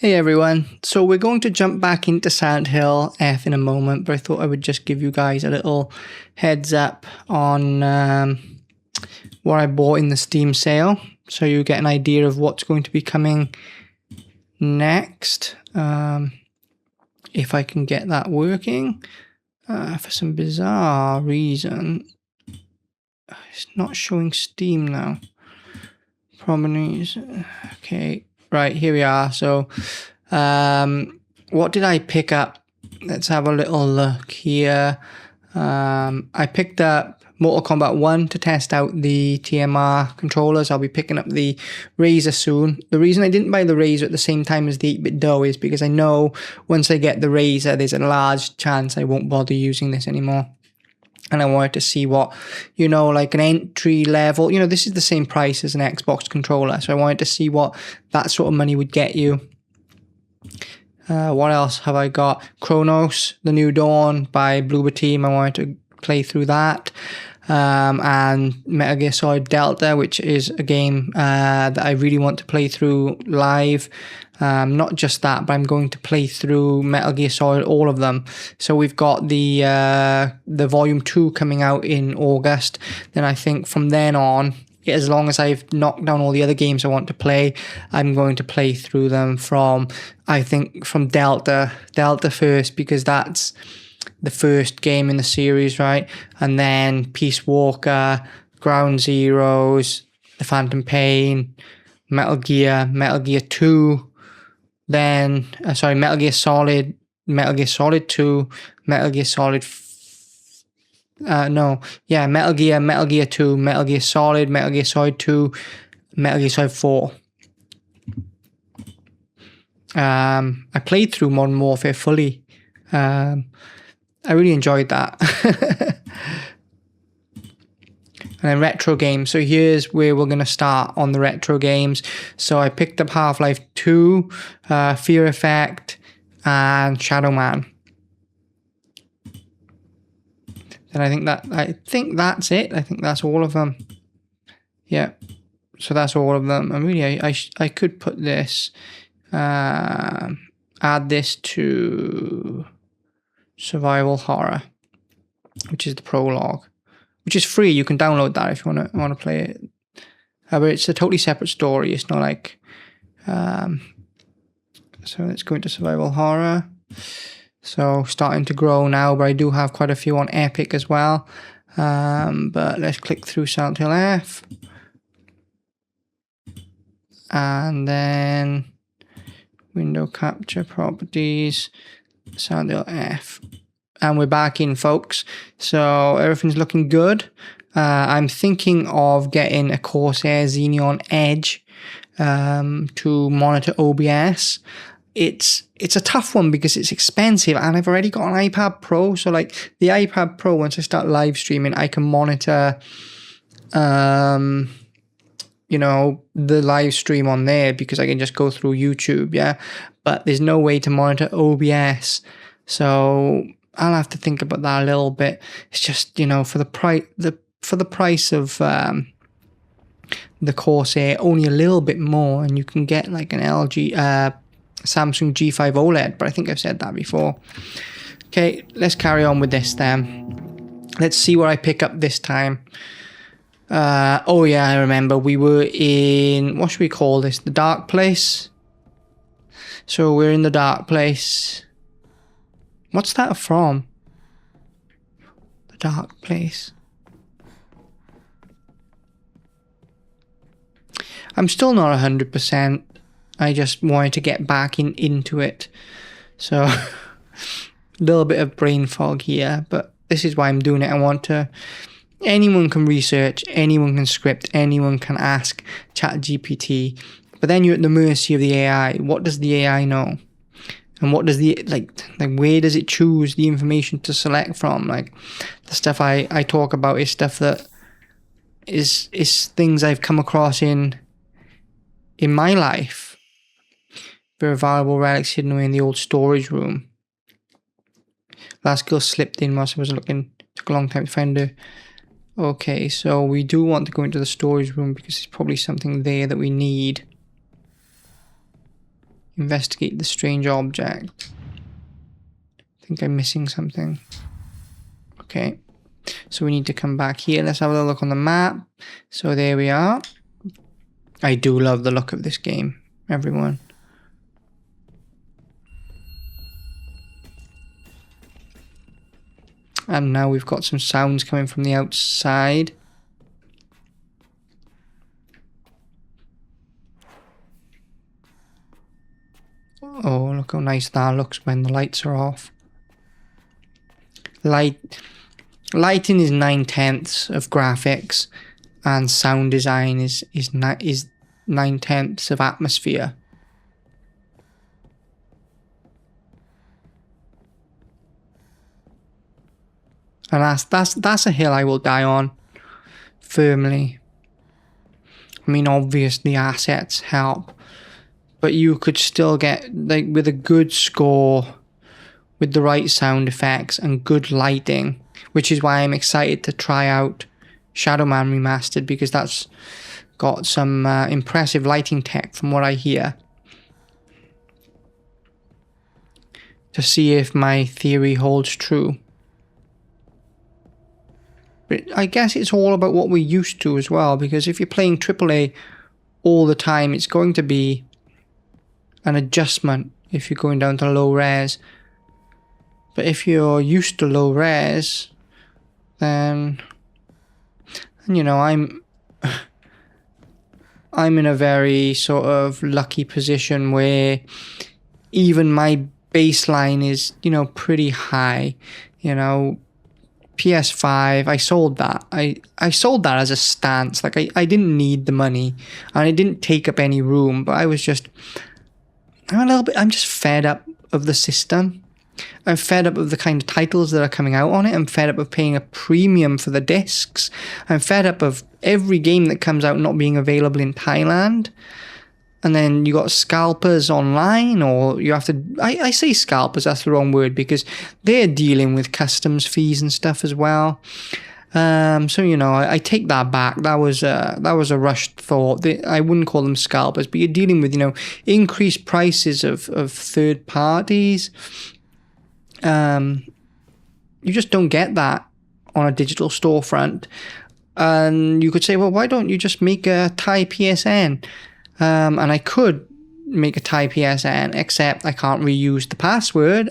Hey everyone, so we're going to jump back into Silent Hill F in a moment, but I thought I would just give you guys a little heads up on what I bought in the Steam sale, so you get an idea of what's going to be coming next. If I can get that working, for some bizarre reason, it's not showing Steam now. Properties, okay. Right, here we are. So, what did I pick up? Let's have a little look here. I picked up Mortal Kombat 1 to test out the TMR controllers. I'll be picking up the Razer soon. The reason I didn't buy the Razer at the same time as the 8-bit dough is because I know once I get the Razer, there's a large chance I won't bother using this anymore. And I wanted to see what, like an entry level, this is the same price as an Xbox controller. So I wanted to see what that sort of money would get you. What else have I got? Chronos, The New Dawn by Bloober Team. I wanted to play through that. And Metal Gear Solid Delta, which is a game that I really want to play through live. Not just that, but I'm going to play through Metal Gear Solid, all of them. So we've got the Volume 2 coming out in August. Then I think from then on, as long as I've knocked down all the other games I want to play, I'm going to play through them from Delta first, because that's the first game in the series, right? And then Peace Walker, Ground Zeroes, The Phantom Pain, Metal Gear 2, then Metal Gear Solid 2, Metal Gear Solid Metal Gear 2, Metal Gear Solid, Metal Gear Solid 2, Metal Gear Solid 4. I played through Modern Warfare fully. I really enjoyed that. And then retro games. So here's where we're going to start on the retro games. So I picked up Half-Life 2, Fear Effect, and Shadow Man. And I think that's it. I think that's all of them. Yeah. So that's all of them. And really, I could put this, add this to Survival Horror, which is the prologue, which is free. You can download that if you want to play it. But it's a totally separate story. It's not like. So let's go into Survival Horror. So starting to grow now, but I do have quite a few on Epic as well. But let's click through Silent Hill F, and then window capture properties. Silent Hill F, and we're back in, folks. So everything's looking good. I'm thinking of getting a Corsair Xenon Edge to monitor OBS. It's a tough one because it's expensive, and I've already got an iPad Pro. So like the iPad Pro, once I start live streaming, I can monitor the live stream on there because I can just go through YouTube, yeah. But there's no way to monitor OBS, so I'll have to think about that a little bit. It's just, for the price of the Corsair, only a little bit more, and you can get like an Samsung G5 OLED. But I think I've said that before. Okay, let's carry on with this then. Let's see what I pick up this time. Oh yeah, I remember we were in, what should we call this? The Dark Place. So we're in the Dark Place. What's that from? The Dark Place. I'm still not 100%. I just wanted to get back into it. So a little bit of brain fog here, but this is why I'm doing it. I want to. Anyone can research, anyone can script, anyone can ask ChatGPT, but then you're at the mercy of the AI. What does the AI know? And what does the, where does it choose the information to select from? Like, the stuff I talk about is stuff that is things I've come across in my life. Very valuable relics hidden away in the old storage room. Last girl slipped in whilst I was looking. Took a long time to find her. Okay, so we do want to go into the storage room because there's probably something there that we need. Investigate the strange object. I think I'm missing something. Okay. So we need to come back here. Let's have a look on the map. So there we are. I do love the look of this game, everyone. And now we've got some sounds coming from the outside. Oh, look how nice that looks when the lights are off. Lighting is 9/10 of graphics, and sound design is 9/10 of atmosphere. And that's a hill I will die on firmly. I mean, obviously assets help, but you could still get, like, with a good score, with the right sound effects and good lighting, which is why I'm excited to try out Shadowman Remastered, because that's got some impressive lighting tech from what I hear, to see if my theory holds true. But I guess it's all about what we're used to as well, because if you're playing AAA all the time, it's going to be an adjustment if you're going down to low res. But if you're used to low res, then, you know, I'm in a very sort of lucky position where even my baseline is, you know, pretty high. You know, PS5, I sold that. I sold that as a stance. Like, I didn't need the money, and it didn't take up any room, but I'm just fed up of the system. I'm fed up of the kind of titles that are coming out on it. I'm fed up of paying a premium for the discs. I'm fed up of every game that comes out not being available in Thailand. And then you got scalpers online, or you have to... I say scalpers, that's the wrong word, because they're dealing with customs fees and stuff as well. So, you know, I take that back. That was a rushed thought. I wouldn't call them scalpers, but you're dealing with, you know, increased prices of third parties. You just don't get that on a digital storefront. And you could say, well, why don't you just make a Thai PSN? And I could make a Thai PSN, except I can't reuse the password,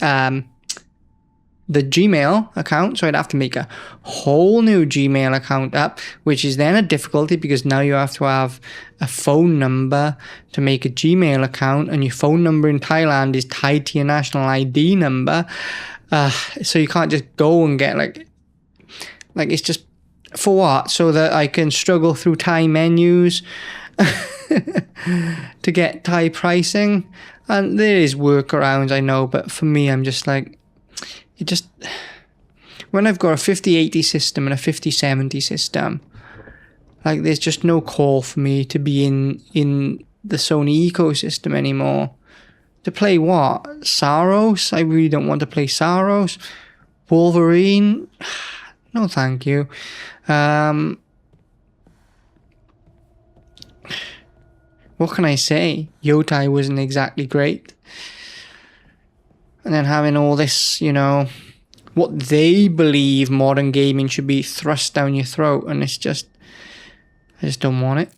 the Gmail account, so I'd have to make a whole new Gmail account up, which is then a difficulty, because now you have to have a phone number to make a Gmail account, and your phone number in Thailand is tied to your national ID number, so you can't just go and get like it's just, for what? So that I can struggle through Thai menus to get Thai pricing. And there is workarounds, I know, but for me, I'm just like, it just, when I've got a 5080 system and a 5070 system, like, there's just no call for me to be in the Sony ecosystem anymore. To play what? Saros? I really don't want to play Saros. Wolverine? No, thank you. What can I say? Yotai wasn't exactly great. And then having all this, you know, what they believe modern gaming should be thrust down your throat, and it's just, I just don't want it.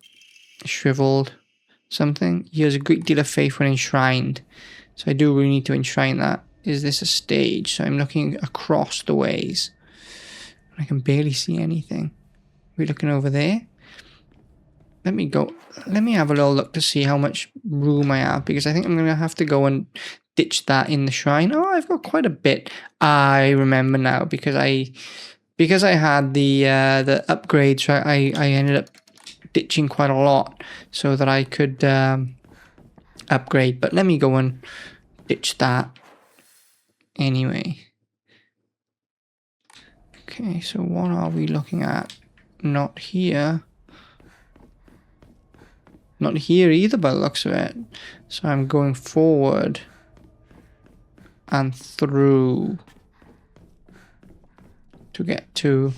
Shriveled something. He has a great deal of faith when enshrined. So I do really need to enshrine that. Is this a stage? So I'm looking across the ways. I can barely see anything. We're looking over there. Let me have a little look to see how much room I have, because I think I'm going to have to go and ditch that in the shrine. Oh, I've got quite a bit. I remember now, because I had the upgrades, I ended up ditching quite a lot so that I could upgrade. But let me go and ditch that anyway. Okay, so what are we looking at? Not here. Not here either by the looks of it. So I'm going forward and through to get to...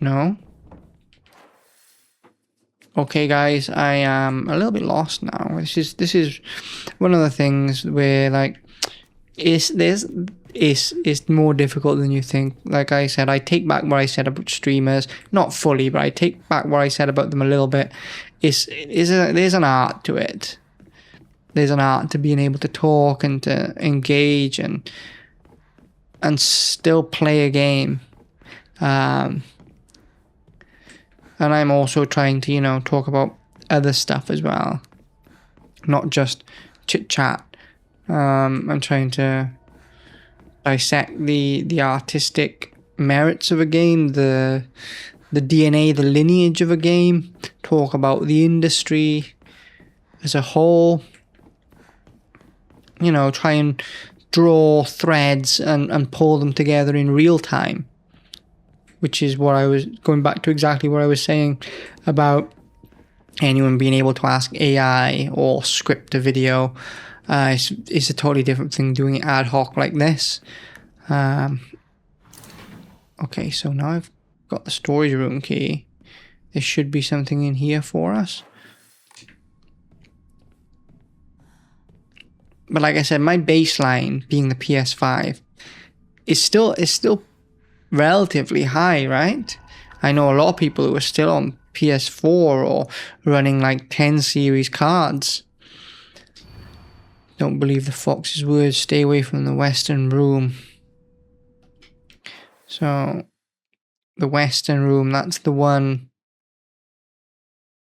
No? Okay, guys, I am a little bit lost now. This is one of the things where like it's more difficult than you think. Like I said, I take back what I said about streamers, not fully, but I take back what I said about them a little bit. There's an art to it. There's an art to being able to talk and to engage and still play a game. And I'm also trying to, you know, talk about other stuff as well, not just chit chat. I'm trying to dissect the artistic merits of a game, the DNA, the lineage of a game, talk about the industry as a whole, you know, try and draw threads and pull them together in real time, which is what I was going back to exactly what I was saying about anyone being able to ask AI or script a video. It's a totally different thing doing it ad hoc like this. Okay, so now I've got the storage room key. There should be something in here for us. But like I said, my baseline being the PS5 is still relatively high, right? I know a lot of people who are still on PS4 or running like 10 series cards. Don't believe the fox's words. Stay away from the western room. So the western room, that's the one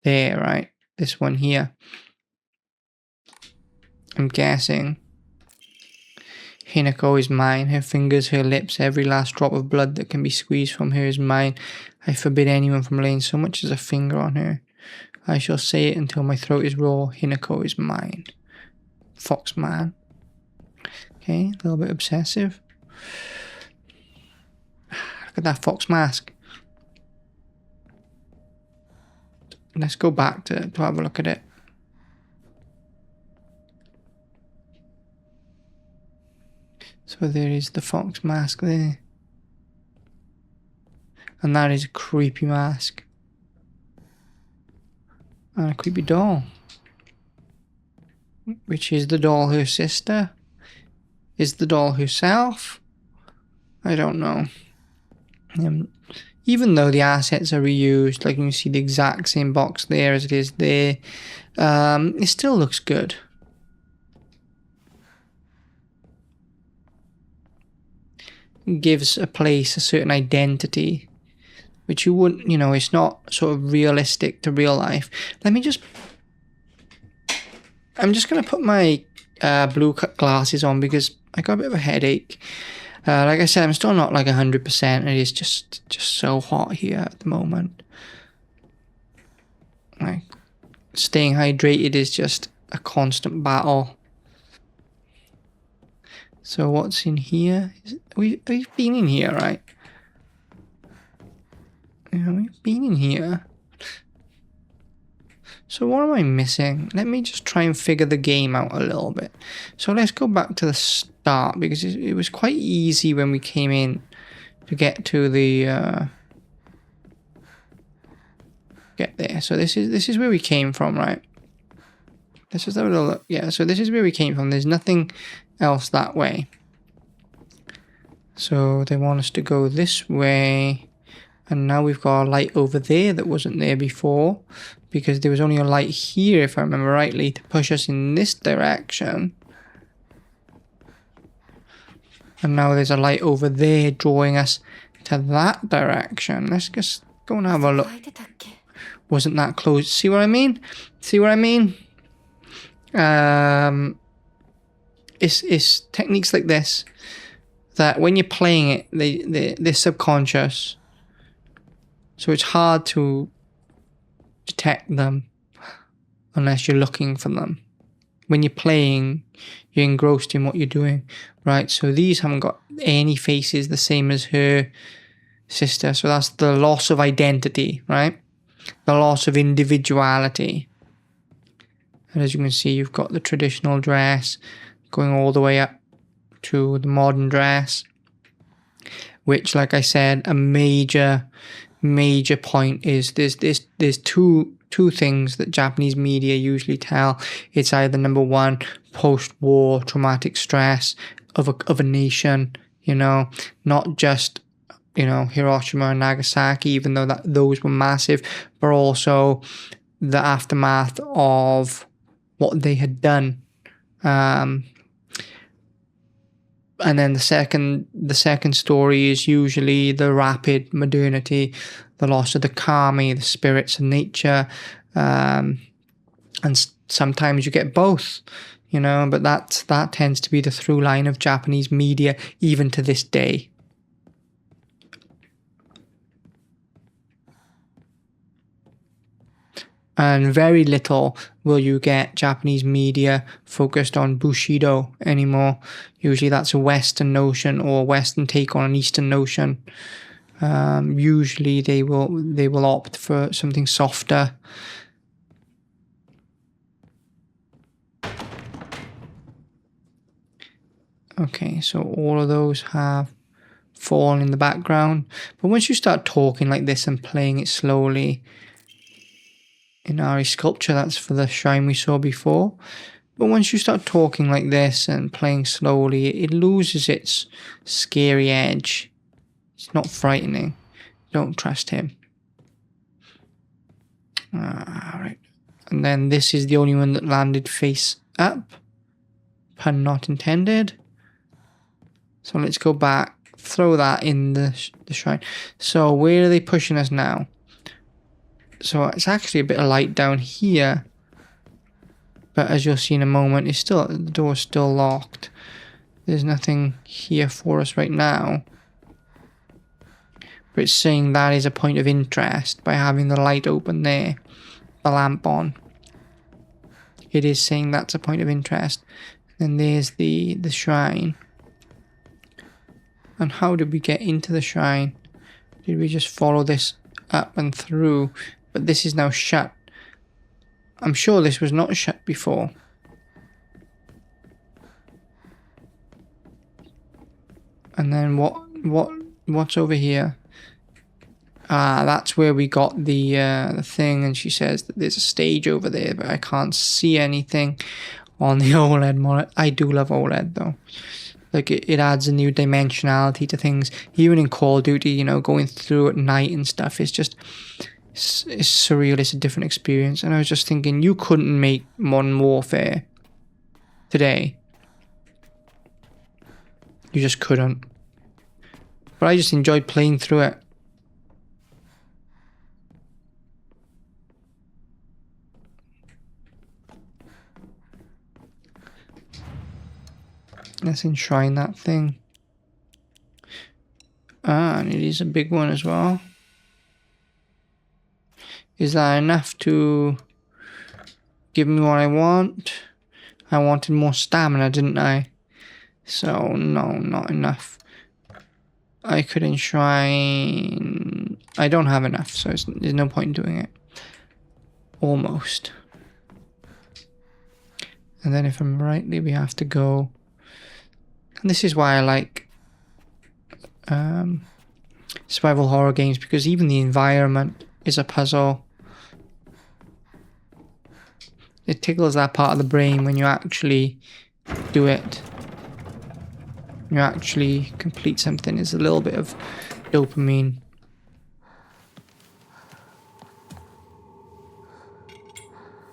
there, right? This one here. I'm guessing. Hinako is mine. Her fingers, her lips, every last drop of blood that can be squeezed from her is mine. I forbid anyone from laying so much as a finger on her. I shall say it until my throat is raw. Hinako is mine. Foxman. Okay, a little bit obsessive. Look at that fox mask. Let's go back to have a look at it. So there is the fox mask there. And that is a creepy mask. And a creepy doll. Which is the doll her sister? Is the doll herself? I don't know. Even though the assets are reused, like you can see the exact same box there as it is there, it still looks good. It gives a place a certain identity, which you wouldn't, you know, it's not sort of realistic to real life. I'm just going to put my blue glasses on because I got a bit of a headache. Like I said, I'm still not like 100%. It is just so hot here at the moment. Like, staying hydrated is just a constant battle. So what's in here? We've been in here, right? Yeah, we've been in here. So what am I missing? Let me just try and figure the game out a little bit. So let's go back to the start because it was quite easy when we came in to get to the get there. So this is where we came from, right? Let's just have a little look. Yeah, so this is where we came from. There's nothing else that way. So they want us to go this way. And now we've got a light over there that wasn't there before. Because there was only a light here, if I remember rightly, to push us in this direction. And now there's a light over there drawing us to that direction. Let's just go and have a look. Wasn't that close? See what I mean? See what I mean? It's techniques like this that when you're playing it, they're subconscious. So it's hard to detect them unless you're looking for them. When you're playing, you're engrossed in what you're doing, right? So these haven't got any faces the same as her sister. So that's the loss of identity, right? The loss of individuality. And as you can see, you've got the traditional dress going all the way up to the modern dress, which, like I said, a major point is there's two two things that Japanese media usually tell. It's either number one, post-war traumatic stress of a nation, you know, not just, you know, Hiroshima and Nagasaki, even though those were massive, but also the aftermath of what they had done. And then the second story is usually the rapid modernity, the loss of the kami, the spirits of nature, and sometimes you get both, you know. But that tends to be the through line of Japanese media even to this day. And very little will you get Japanese media focused on Bushido anymore. Usually that's a Western notion or a Western take on an Eastern notion. Usually they will opt for something softer. Okay, so all of those have fallen in the background. But once you start talking like this and playing it slowly, in Ari sculpture, that's for the shrine we saw before. But once you start talking like this and playing slowly, it loses its scary edge. It's not frightening. Don't trust him. Alright. And then this is the only one that landed face up. Pun not intended. So let's go back. Throw that in the shrine. So where are they pushing us now? So it's actually a bit of light down here, but as you'll see in a moment, the door's still locked. There's nothing here for us right now. But it's saying that is a point of interest by having the light open there, the lamp on. It is saying that's a point of interest. And there's the shrine. And how did we get into the shrine? Did we just follow this up and through? But this is now shut. I'm sure this was not shut before. And then what's over here? That's where we got the thing, and she says that there's a stage over there, but I can't see anything on the OLED monitor. I do love OLED though. Like it adds a new dimensionality to things. Even in Call of Duty, you know, going through at night and stuff, it's surreal. It's a different experience. And I was just thinking, you couldn't make Modern Warfare today. You just couldn't. But I just enjoyed playing through it. Let's enshrine that thing. And it is a big one as well. Is that enough to give me what I want? I wanted more stamina, didn't I? So, no, not enough. I could enshrine... I don't have enough, so there's no point in doing it. Almost. And then if I'm rightly, we have to go... And this is why I like survival horror games, because even the environment is a puzzle. It tickles that part of the brain when you actually do it. You actually complete something. It's a little bit of dopamine.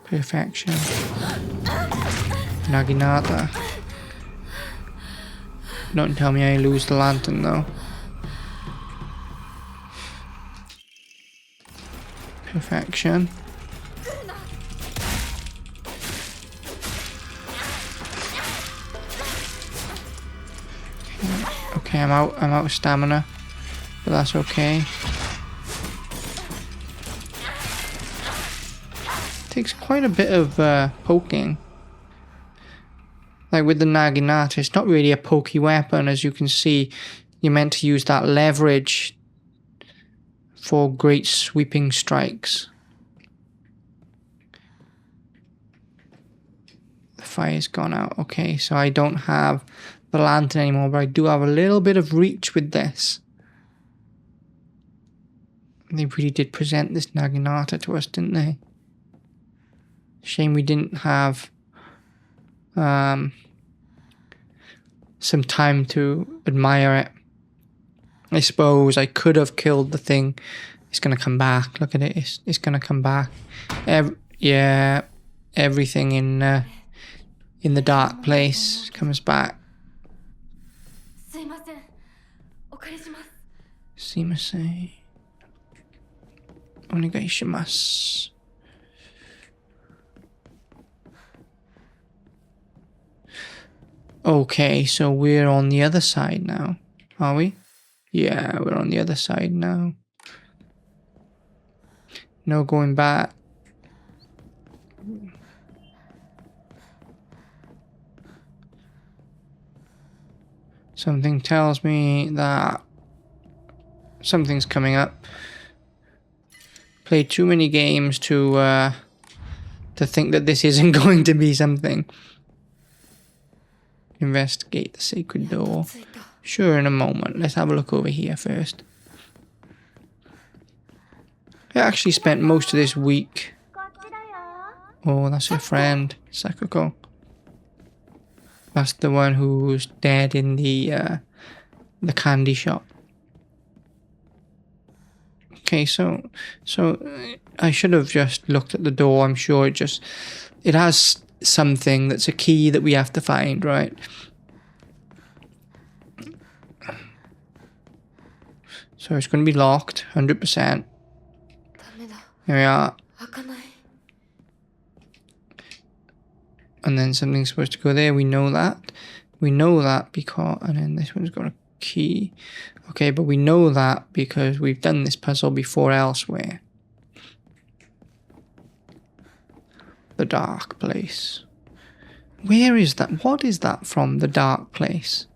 Perfection. Naginata. Don't tell me I lose the lantern though. Perfection. Okay, I'm out of stamina, but that's okay. Takes quite a bit of poking. Like with the Naginata, it's not really a pokey weapon. As you can see, you're meant to use that leverage for great sweeping strikes. The fire's gone out. Okay, so I don't have the lantern anymore, but I do have a little bit of reach with this. They really did present this Naginata to us, didn't they? Shame we didn't have some time to admire it. I suppose I could have killed the thing. It's gonna come back. Look at it. It's gonna come back. Yeah, everything in the dark place comes back. すいません。お願いします。Okay, so we're on the other side now, are we? Yeah, we're on the other side now. No going back. Something tells me that something's coming up. Played too many games to think that this isn't going to be something. Investigate the sacred door. Sure, in a moment. Let's have a look over here first. I actually spent most of this week. Oh, that's your friend, Sakuko. That's the one who's dead in the candy shop. Okay, so I should have just looked at the door. I'm sure it has something that's a key that we have to find, right? So it's going to be locked, 100%. Here we are. And then something's supposed to go there. We know that. We know that because... And then this one's got a key. Okay, but we know that because we've done this puzzle before elsewhere. The dark place. Where is that? What is that from? The dark place?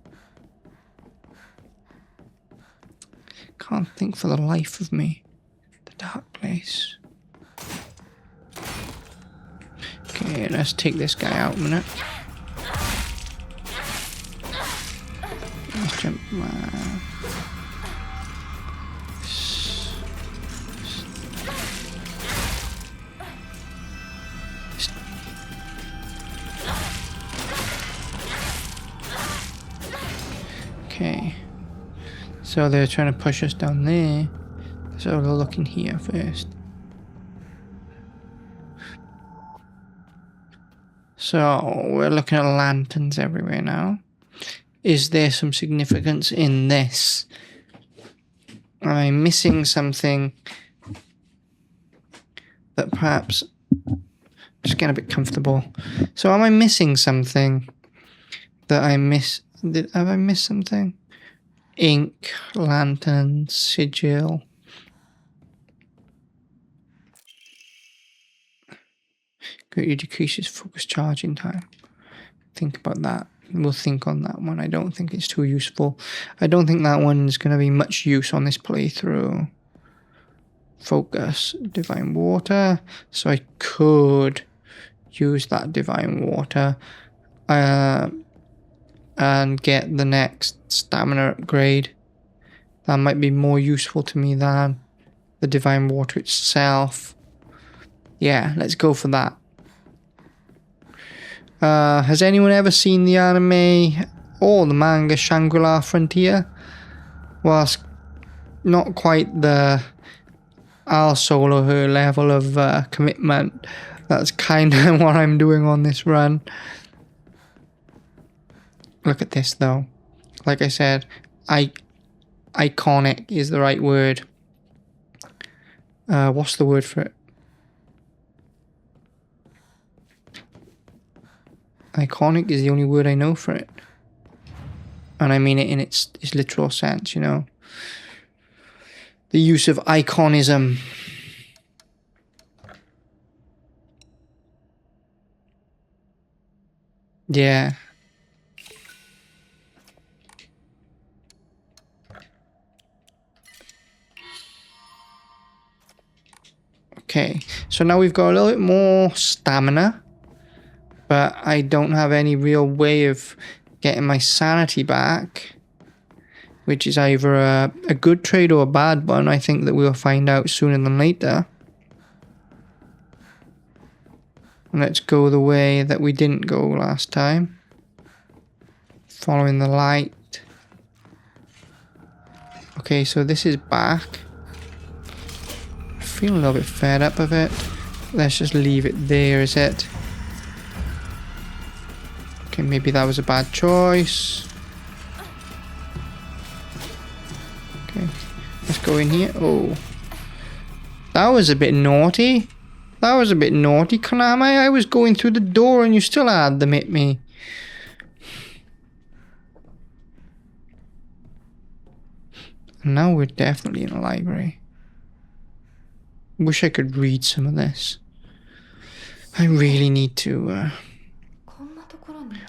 Can't think for the life of me. The dark place. Okay, let's take this guy out a minute. Let's jump. Okay. So they're trying to push us down there. So we'll look in here first. So we're looking at lanterns everywhere now. Is there some significance in this? Am I missing something that perhaps... Just get a bit comfortable. So am I missing something that I miss? Have I missed something? Ink, lantern, sigil. Greatly decreases focus charging time. Think about that. We'll think on that one. I don't think it's too useful. I don't think that one is going to be much use on this playthrough. Focus, divine water. So I could use that divine water and get the next stamina upgrade. That might be more useful to me than the divine water itself. Yeah, let's go for that. Has anyone ever seen the anime or the manga Shangri-La Frontier? Well, it's not quite the Al Sol or her level of commitment. That's kind of what I'm doing on this run. Look at this though. Like I said, iconic is the right word. What's the word for it? Iconic is the only word I know for it. And I mean it in its literal sense, you know. The use of iconism. Yeah. Okay, so now we've got a little bit more stamina. But I don't have any real way of getting my sanity back, which is either a good trade or a bad one. I think that we'll find out sooner than later. And let's go the way that we didn't go last time. Following the light. Okay, so this is back. I feel a little bit fed up of it. Let's just leave it there, is it? Okay, maybe that was a bad choice. Okay, let's go in here. Oh. That was a bit naughty. That was a bit naughty, Konami. I was going through the door and you still had them hit me. And now we're definitely in a library. Wish I could read some of this. I really need to.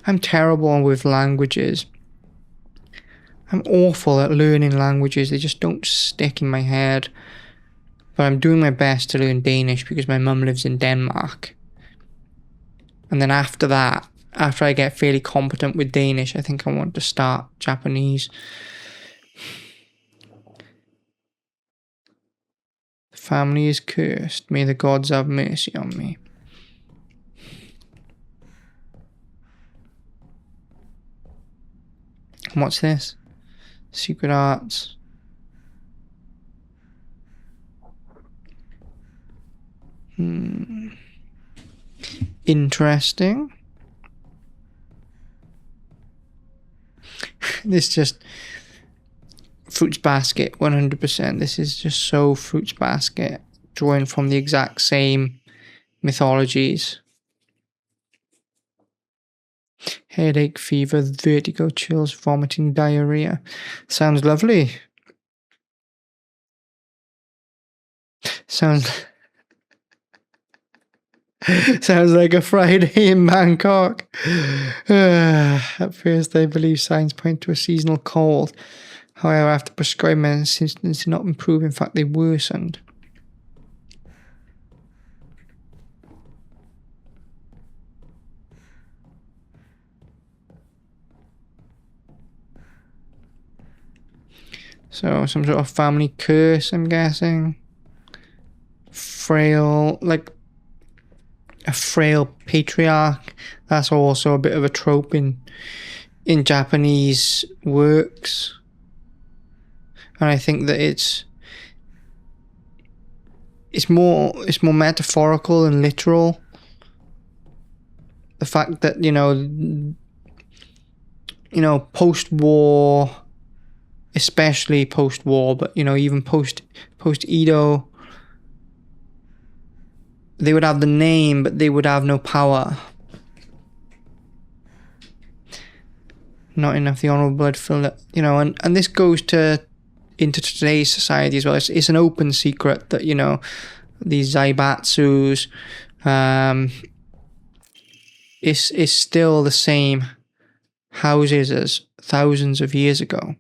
I'm terrible with languages. I'm awful at learning languages. They just don't stick in my head. But I'm doing my best to learn Danish because my mum lives in Denmark. And then after that, after I get fairly competent with Danish, I think I want to start Japanese. The family is cursed. May the gods have mercy on me. And what's this? Secret arts. Interesting. This just Fruits Basket 100%. This is just so Fruits Basket, drawing from the exact same mythologies. Headache, fever, vertigo, chills, vomiting, diarrhea. Sounds lovely. Sounds like a Friday in Bangkok. At first, I believe signs point to a seasonal cold. However, after prescribed medicine, symptoms did not improve. In fact, they worsened. So, some sort of family curse, I'm guessing. Frail, like a frail patriarch. That's also a bit of a trope in Japanese works. And I think that it's more metaphorical than literal. The fact that, you know, post-war, especially post-war, but, you know, even post-Edo, they would have the name, but they would have no power. Not enough the honorable blood filled it, you know, and this goes into today's society as well. It's an open secret that, you know, these zaibatsus is still the same houses as thousands of years ago.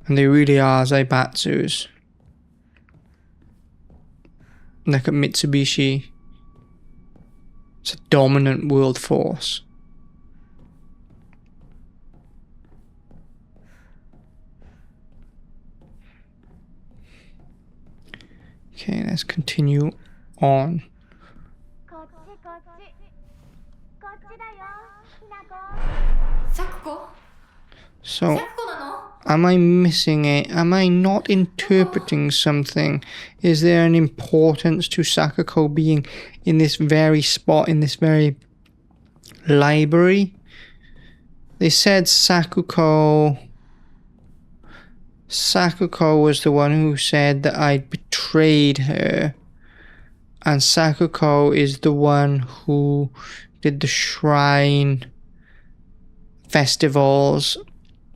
And they really are zaibatsus. Like at Mitsubishi, it's a dominant world force. Okay, let's continue on. So, am I missing it? Am I not interpreting something? Is there an importance to Sakuko being in this very spot, in this very library? They said Sakuko was the one who said that I'd betrayed her. And Sakuko is the one who did the shrine festivals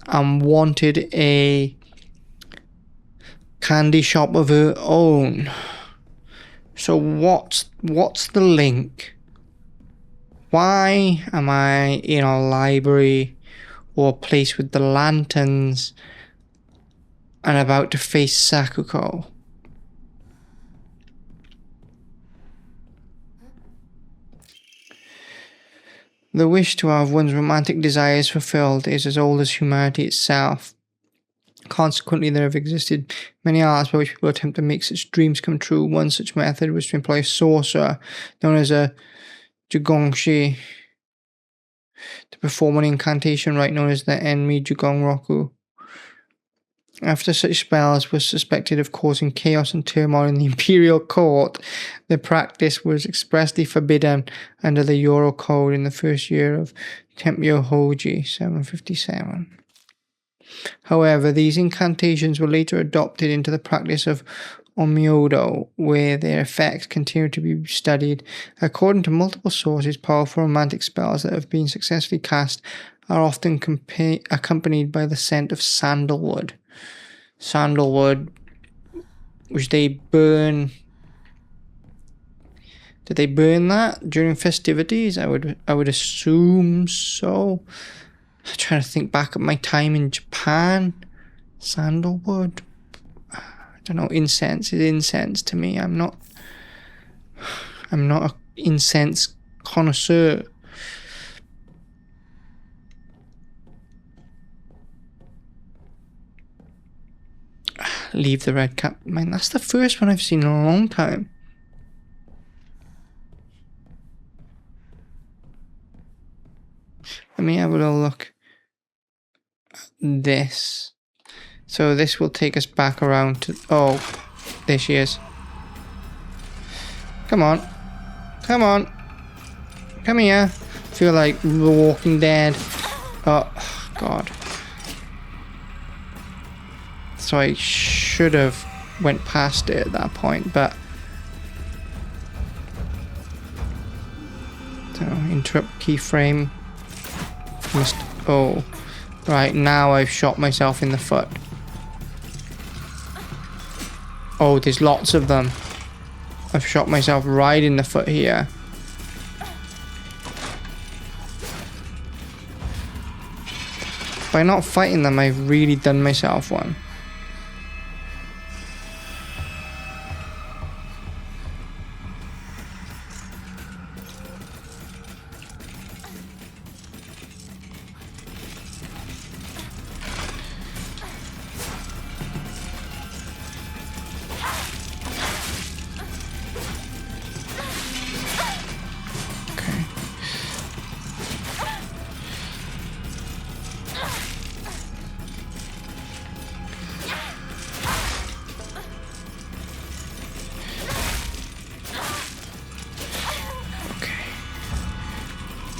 and wanted a candy shop of her own. So what's the link? Why am I in a library or a place with the lanterns and about to face Sakuko? The wish to have one's romantic desires fulfilled is as old as humanity itself. Consequently, there have existed many arts by which people attempt to make such dreams come true. One such method was to employ a sorcerer, known as a Jugongshi, to perform an incantation rite known as the Enmi Jugongroku. After such spells were suspected of causing chaos and turmoil in the imperial court, the practice was expressly forbidden under the Euro Code in the first year of Tempio Hoji, 757. However, these incantations were later adopted into the practice of Omyodo, where their effects continue to be studied. According to multiple sources, powerful romantic spells that have been successfully cast are often accompanied by the scent of sandalwood. Sandalwood, which they burn. Did they burn that during festivities? I would assume so. I'm trying to think back at my time in Japan. Sandalwood. I don't know. Incense is incense to me. I'm not an incense connoisseur. Leave the red cap. Man, that's the first one I've seen in a long time. Let me have a little look at this. So this will take us back around to... Oh, there she is. Come on. Come on. Come here. I feel like The Walking Dead. Oh, God. So I should have went past it at that point, but... So, interrupt keyframe. Oh, right, now I've shot myself in the foot. Oh, there's lots of them. I've shot myself right in the foot here. By not fighting them, I've really done myself one.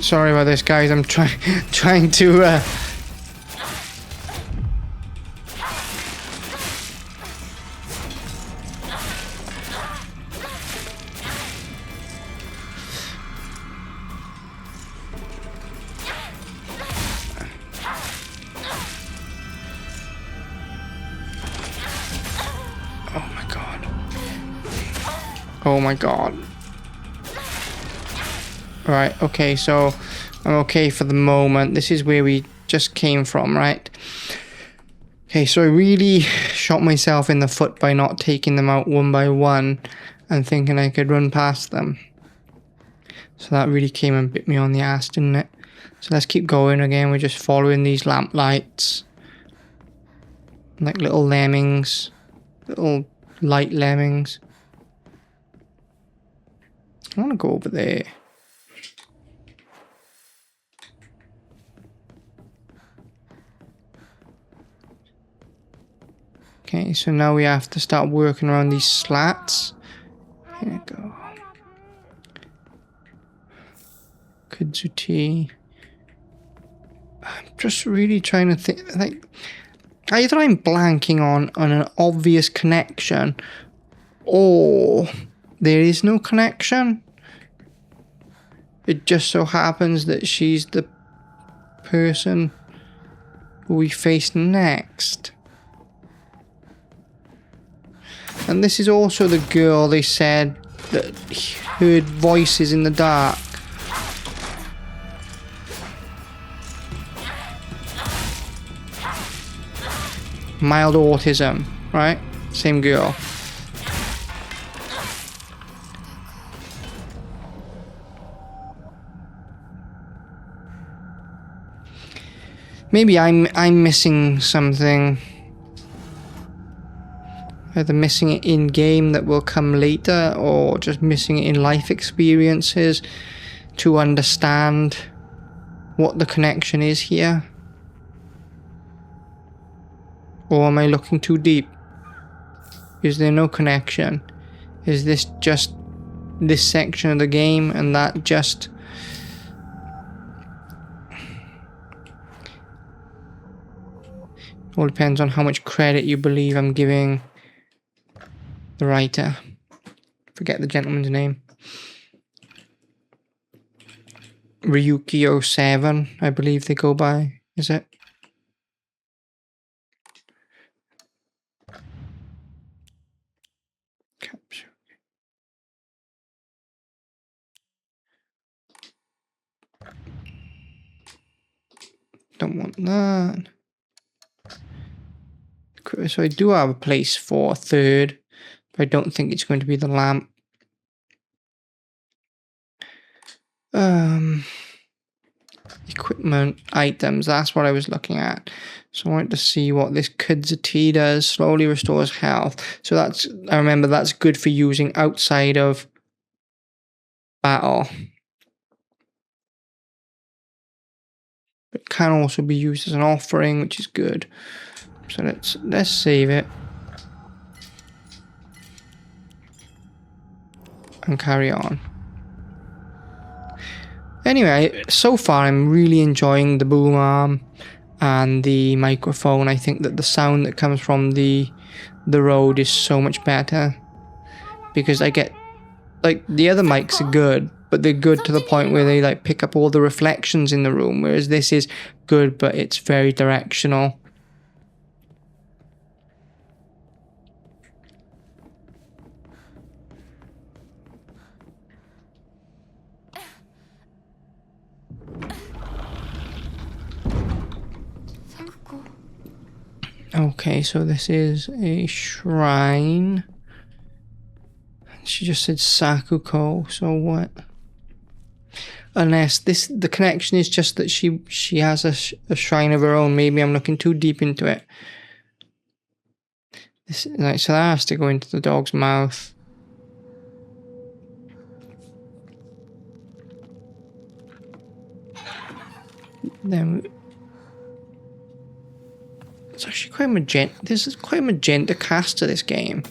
Sorry about this, guys. I'm trying to Oh my god. Oh my god. Right, okay, so I'm okay for the moment. This is where we just came from, right? Okay, so I really shot myself in the foot by not taking them out one by one and thinking I could run past them. So that really came and bit me on the ass, didn't it? So let's keep going again. We're just following these lamp lights. Like little lemmings. Little light lemmings. I want to go over there. Okay, so now we have to start working around these slats. Here we go. Kudzuti. I'm just really trying to think, like, either I'm blanking on an obvious connection, or there is no connection. It just so happens that she's the person who we face next. And this is also the girl they said that heard voices in the dark. Mild autism, right? Same girl. Maybe I'm missing something. Either missing it in game that will come later, or just missing it in life experiences to understand what the connection is here. Or am I looking too deep? Is there no connection? Is this just this section of the game and that just... All depends on how much credit you believe I'm giving the writer. Forget the gentleman's name. Ryukio7, I believe they go by. Is it? Capture. Don't want that. So I do have a place for a third, but I don't think it's going to be the lamp. Equipment, items, that's what I was looking at. So I wanted to see what this Kudzati does. Slowly restores health. So that's, I remember that's good for using outside of battle. It can also be used as an offering, which is good. So let's save it. And carry on. Anyway, so far I'm really enjoying the boom arm and the microphone. I think that the sound that comes from the Rode is so much better. Because I get, like, the other mics are good, but they're good to the point where they like pick up all the reflections in the room, whereas this is good, but it's very directional. Okay, so this is a shrine. She just said Sakuko, so what? Unless the connection is just that she has a shrine of her own. Maybe I'm looking too deep into it. So that has to go into the dog's mouth. Then it's actually quite magenta. This is quite a magenta cast to this game.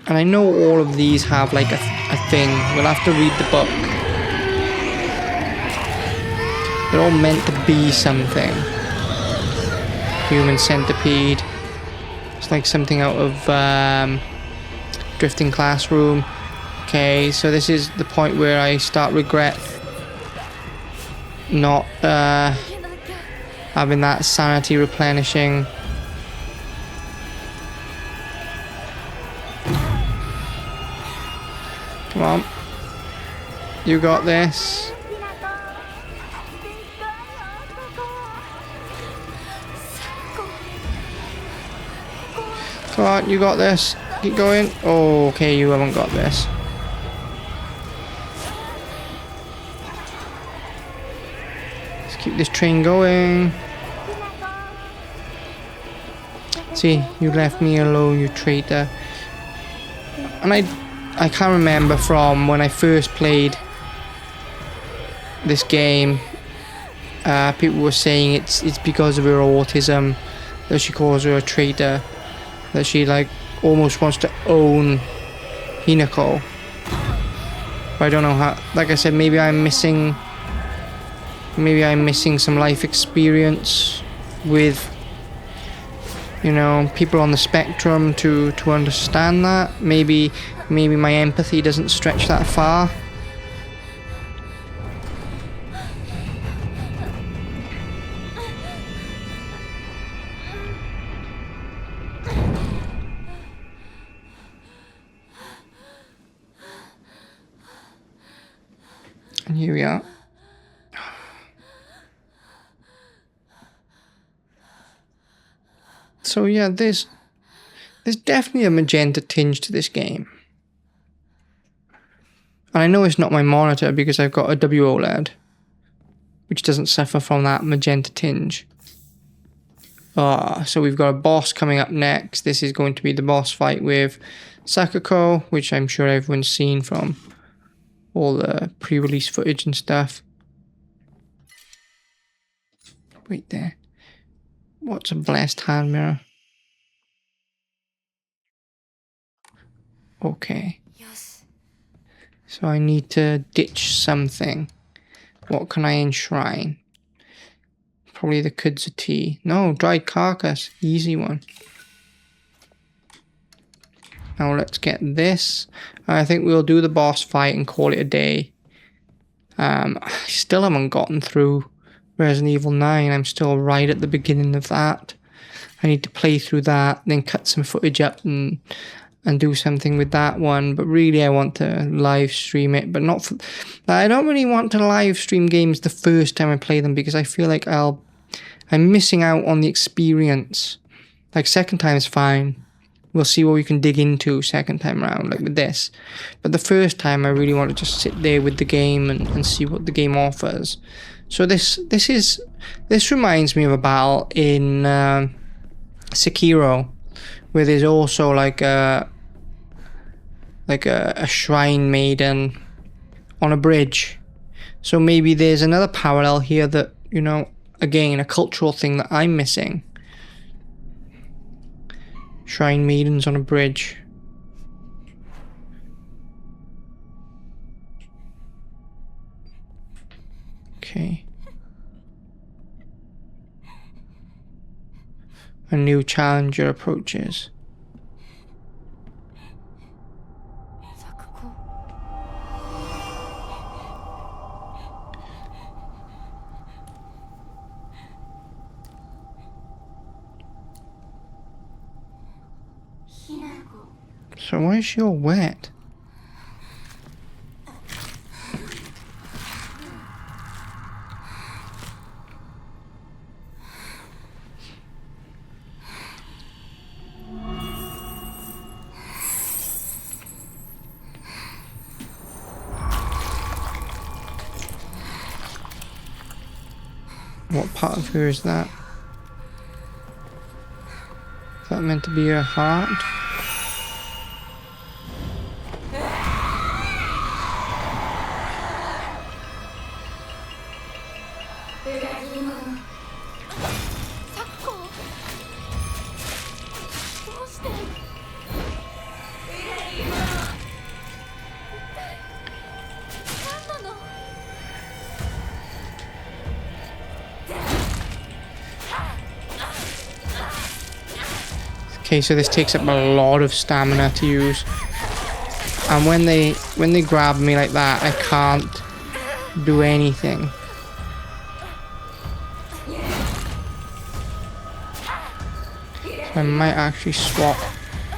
And I know all of these have like a thing. We'll have to read the book. They're all meant to be something. Human centipede. It's like something out of Drifting Classroom. Okay, so this is the point where I start regret not having that sanity replenishing. Come on. You got this. Come on, you got this. Keep going. Oh, okay, you haven't got this. Let's keep this train going. See, you left me alone, you traitor. And I can't remember from when I first played this game. People were saying it's because of her autism that she calls her a traitor. That she like almost wants to own Hinako. But I don't know how. Like I said, maybe I'm missing some life experience with, you know, people on the spectrum to understand that. Maybe my empathy doesn't stretch that far. And here we are. So yeah, there's definitely a magenta tinge to this game. And I know it's not my monitor because I've got a WOLED, which doesn't suffer from that magenta tinge. So we've got a boss coming up next. This is going to be the boss fight with Sakuko, which I'm sure everyone's seen from all the pre-release footage and stuff. Wait there. What's a blessed hand mirror? Okay. Yes. So I need to ditch something. What can I enshrine? Probably the Kudzu tea. No, dried carcass. Easy one. Now let's get this. I think we'll do the boss fight and call it a day. I still haven't gotten through Resident Evil 9. I'm still right at the beginning of that. I need to play through that, then cut some footage up and do something with that one. But really I want to live stream it, but not for, I don't really want to live stream games the first time I play them because I feel like I'm missing out on the experience. Like second time is fine. We'll see what we can dig into second time around, like with this. But the first time I really want to just sit there with the game and see what the game offers. So this reminds me of a battle in Sekiro, where there's also like a shrine maiden on a bridge. So maybe there's another parallel here that, you know, again, a cultural thing that I'm missing. Shrine maidens on a bridge. Okay. A new challenger approaches. Sakuko. So why is she all wet? What part of her is that? Is that meant to be her heart? Okay, so this takes up a lot of stamina to use. And when they grab me like that, I can't do anything. So I might actually swap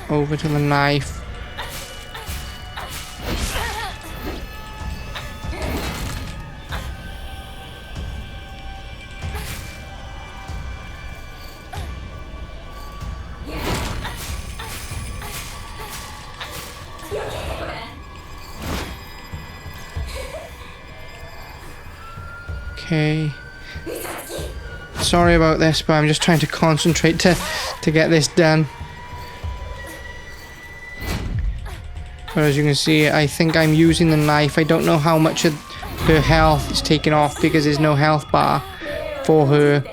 over to the knife. Okay. Sorry about this, but I'm just trying to concentrate to get this done. But as you can see, I think I'm using the knife. I don't know how much of her health is taken off because there's no health bar for her.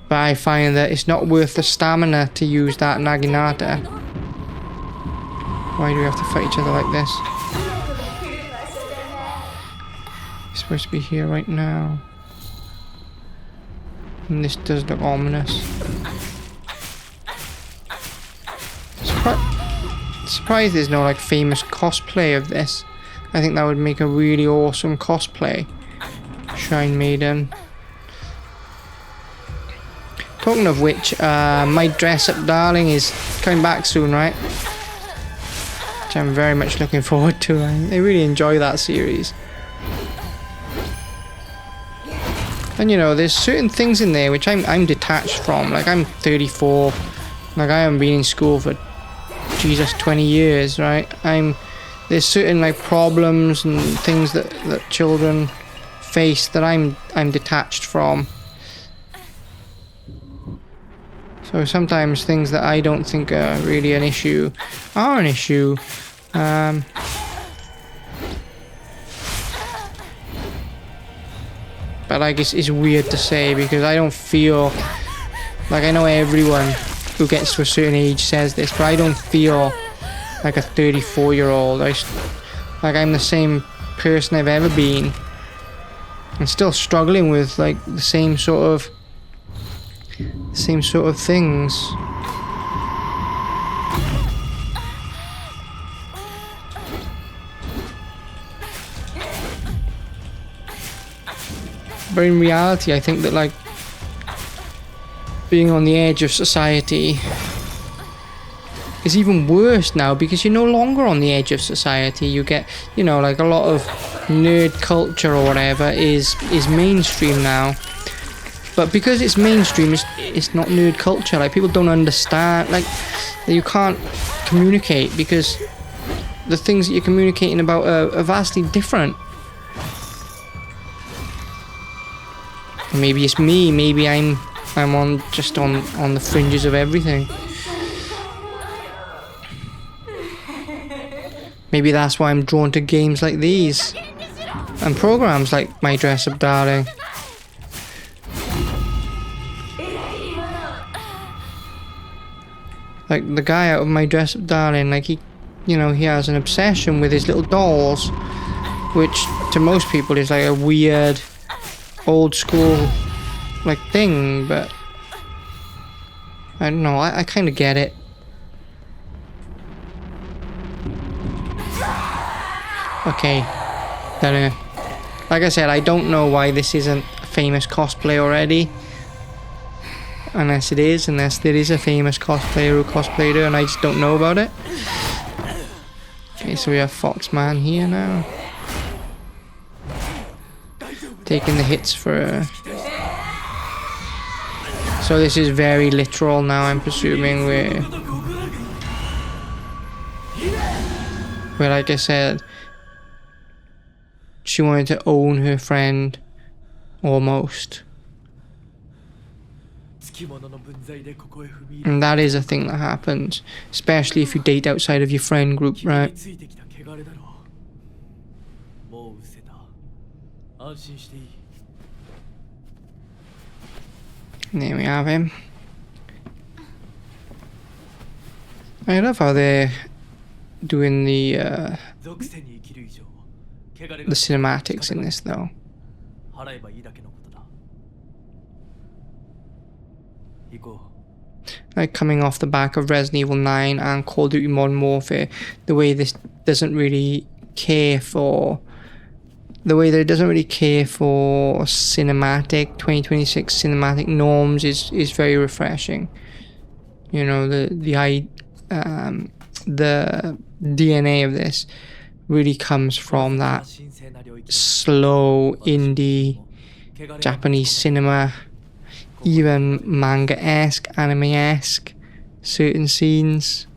But I find that it's not worth the stamina to use that Naginata. Why do we have to fight each other like this? It's supposed to be here right now. And this does look ominous. Surprised there's no like famous cosplay of this. I think that would make a really awesome cosplay. Shrine Maiden. Talking of which, my dress up darling is coming back soon, right? Which I'm very much looking forward to. I really enjoy that series. And you know, there's certain things in there which I'm detached from. Like I'm 34, like I haven't been in school for Jesus 20 years, right? I'm there's certain like problems and things that children face that I'm detached from. So sometimes things that I don't think are really an issue are an issue. But like it's weird to say because I don't feel like, I know everyone who gets to a certain age says this, but I don't feel like a 34-year-old. Like I'm the same person I've ever been. I'm still struggling with like the same sort of things. But in reality, I think that like being on the edge of society is even worse now because you're no longer on the edge of society. You get, you know, like a lot of nerd culture or whatever is mainstream now. But because it's mainstream, it's not nerd culture. Like people don't understand. Like you can't communicate because the things that you're communicating about are vastly different. Maybe it's me. Maybe I'm on the fringes of everything. Maybe that's why I'm drawn to games like these and programs like My Dress Up Darling. Like the guy out of My Dress Up Darling, like he has an obsession with his little dolls, which to most people is like a weird, old school like thing, but I don't know, I kind of get it. Okay, then like I said, I don't know why this isn't a famous cosplay already. Unless there is a famous cosplayer who cosplayed her and I just don't know about it. Okay, so we have Foxman here now. Taking the hits for her. So this is very literal now, I'm presuming, where like I said, she wanted to own her friend, almost. And that is a thing that happens, especially if you date outside of your friend group, right? And there we have him. I love how they're doing the cinematics in this, though. Like coming off the back of Resident Evil 9 and Call of Duty Modern Warfare, the way this doesn't really care for cinematic 2026 cinematic norms is very refreshing. You know, the DNA of this really comes from that slow indie Japanese cinema, even manga-esque, anime-esque certain scenes.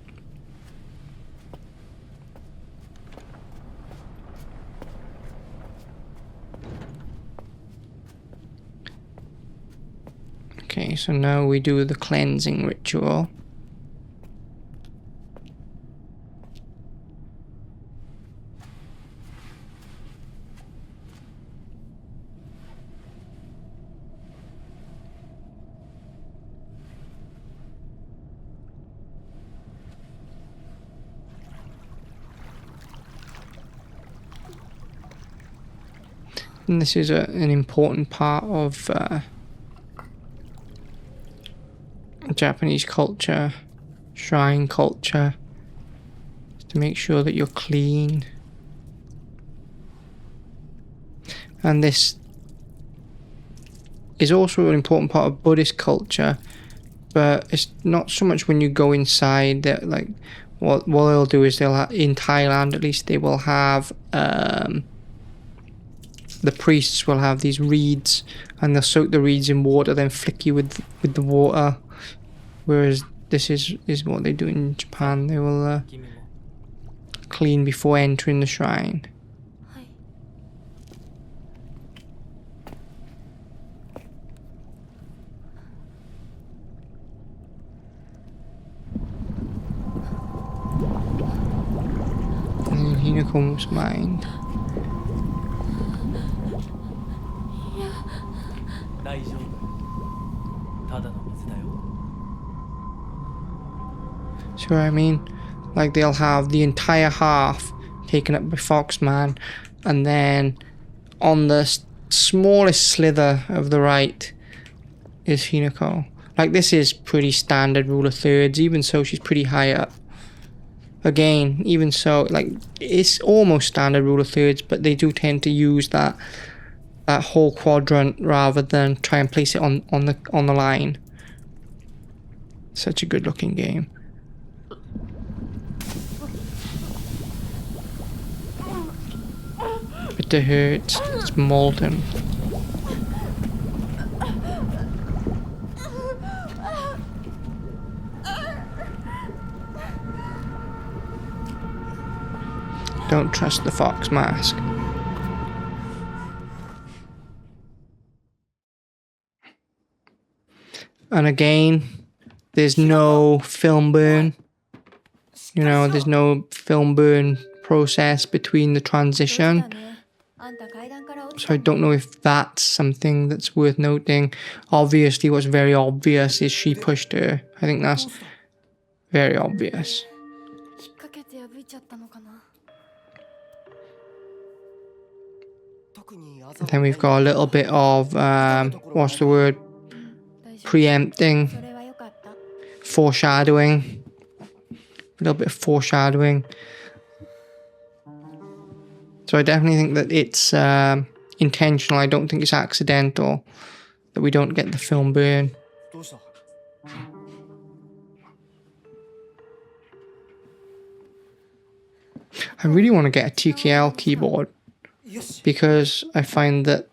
Okay, so now we do the cleansing ritual. And this is an important part of Japanese culture, shrine culture, to make sure that you're clean. And this is also an important part of Buddhist culture, but it's not so much when you go inside. That like what they'll do is in Thailand at least, they will have the priests will have these reeds, and they'll soak the reeds in water, then flick you with the water. Whereas this is what they do in Japan. They will clean before entering the shrine. はい。 In Hinako's mind. 大丈夫。ただの水だよ。 See what I mean? Like they'll have the entire half taken up by Foxman, and then on the smallest slither of the right is Hinako. Like this is pretty standard rule of thirds, even so she's pretty high up. Again, even so, like it's almost standard rule of thirds, but they do tend to use that whole quadrant rather than try and place it on the line. Such a good looking game. But the hurt, it's molten. Don't trust the fox mask. And again, there's no film burn. You know, there's no film burn process between the transition. So I don't know if that's something that's worth noting. Obviously, what's very obvious is she pushed her. I think that's very obvious. 引っ掛けて破いちゃったのかな。 And then we've got a little bit of, what's the word? Preempting. それは良かった。 Foreshadowing. A little bit of foreshadowing. So I definitely think that it's intentional. I don't think it's accidental that we don't get the film burn. I really want to get a TKL keyboard because I find that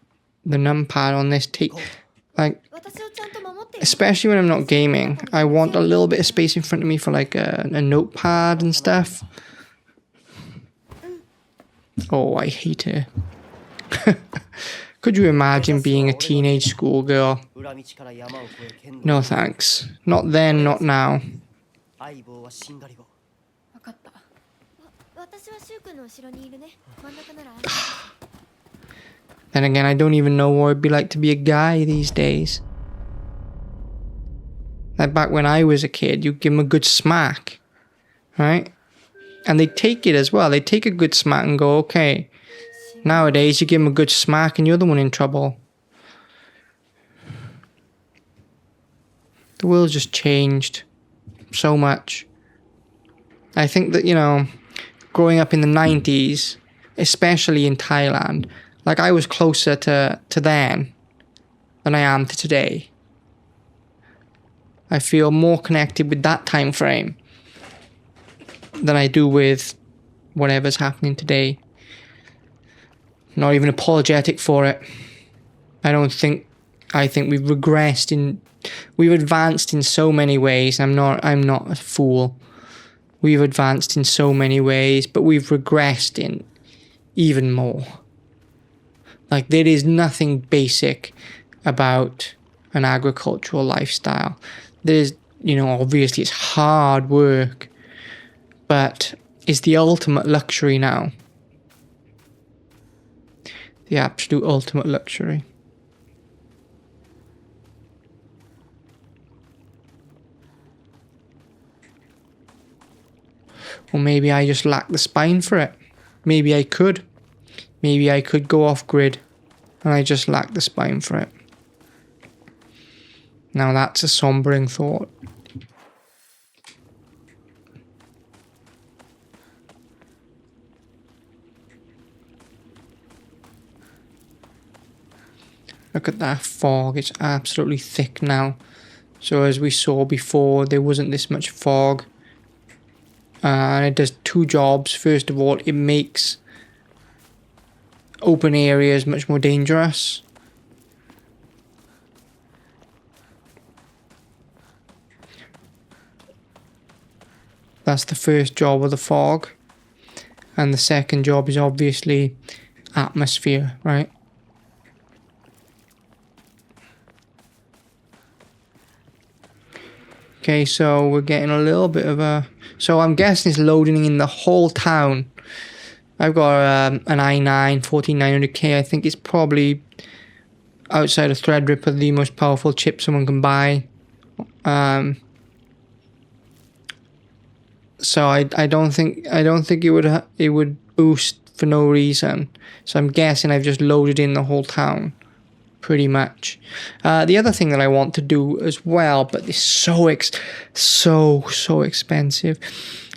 the numpad on this especially when I'm not gaming, I want a little bit of space in front of me for like a notepad and stuff. Oh, I hate her. Could you imagine being a teenage schoolgirl? No thanks. Not then, not now. 分かった。私はシュウ君の後ろにいるね。真ん中なら。 Then again, I don't even know what it'd be like to be a guy these days. Like back when I was a kid, you'd give them a good smack, right? And they'd take it as well. They'd take a good smack and go, okay. Nowadays, you give them a good smack and you're the one in trouble. The world's just changed so much. I think that, you know, growing up in the 90s, especially in Thailand, like I was closer to then than I am to today. I feel more connected with that time frame than I do with whatever's happening today. Not even apologetic for it. I think we've regressed we've advanced in so many ways. I'm not a fool. We've advanced in so many ways, but we've regressed in even more. Like there is nothing basic about an agricultural lifestyle. There's, you know, obviously it's hard work, but it's the ultimate luxury now. The absolute ultimate luxury. Or maybe I just lack the spine for it. Maybe I could. Maybe I could go off grid and I just lack the spine for it. Now that's a sombering thought. Look at that fog, it's absolutely thick now. So as we saw before, there wasn't this much fog. And it does two jobs. First of all, it makes open areas much more dangerous. That's the first job of the fog. And the second job is obviously atmosphere, right? Okay, so we're getting a little bit of a... So I'm guessing it's loading in the whole town. I've got an i9 14900K. I think it's probably, outside of Threadripper, the most powerful chip someone can buy. So I don't think it would boost for no reason. So I'm guessing I've just loaded in the whole town, pretty much. The other thing that I want to do as well, but it's so expensive.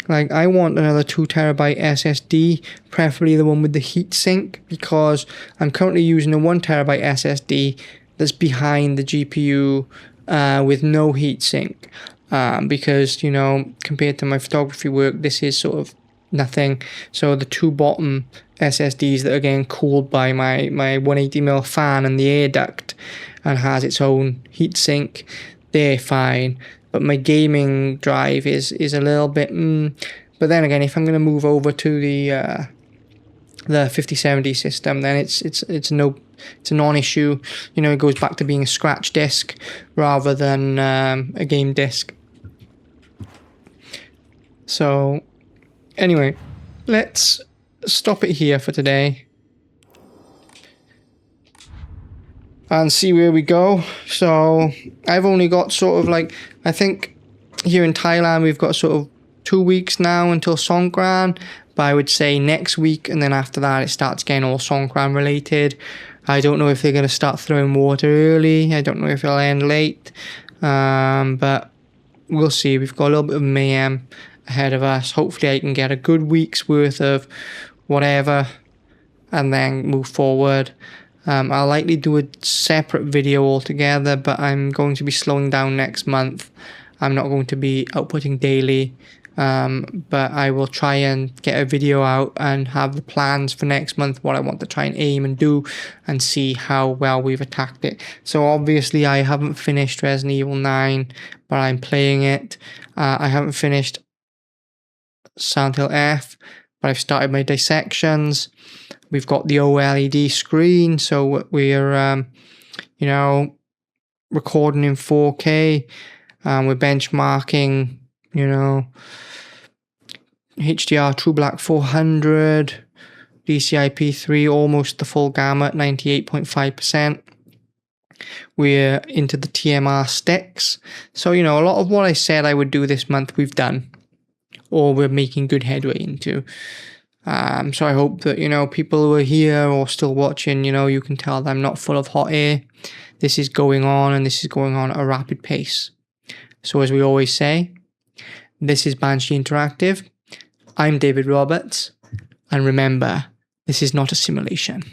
Like, I want another 2TB SSD, preferably the one with the heatsink, because I'm currently using a 1TB SSD that's behind the GPU with no heatsink. Because, you know, compared to my photography work, this is sort of nothing. So the two bottom SSDs that are getting cooled by my 180mm fan and the air duct and has its own heatsink, they're fine. But my gaming drive is a little bit... But then again, if I'm going to move over to the 5070 system, then it's a non-issue. You know, it goes back to being a scratch disk rather than a game disk. So anyway, let's stop it here for today and see where we go. So I've only got sort of like, I think here in Thailand we've got sort of 2 weeks now until Songkran, but I would say next week, and then after that it starts getting all Songkran related. I don't know if they're going to start throwing water early. I don't know if it'll end late, but we'll see. We've got a little bit of mayhem ahead of us. Hopefully I can get a good week's worth of whatever and then move forward. I'll likely do a separate video altogether, but I'm going to be slowing down next month. I'm not going to be outputting daily, but I will try and get a video out and have the plans for next month, what I want to try and aim and do, and see how well we've attacked it. So obviously I haven't finished Resident Evil 9, but I'm playing it. I haven't finished Silent Hill F, but I've started my dissections. We've got the OLED screen, so we're you know, recording in 4K. We're benchmarking, you know, HDR True Black 400, DCI-P3, almost the full gamut, 98.5%. We're into the TMR sticks. So, you know, a lot of what I said I would do this month, we've done, or we're making good headway into. So I hope that, you know, people who are here or still watching, you know, you can tell that I'm not full of hot air. This is going on, and this is going on at a rapid pace. So as we always say, this is Banshee Interactive. I'm David Roberts, and remember, this is not a simulation.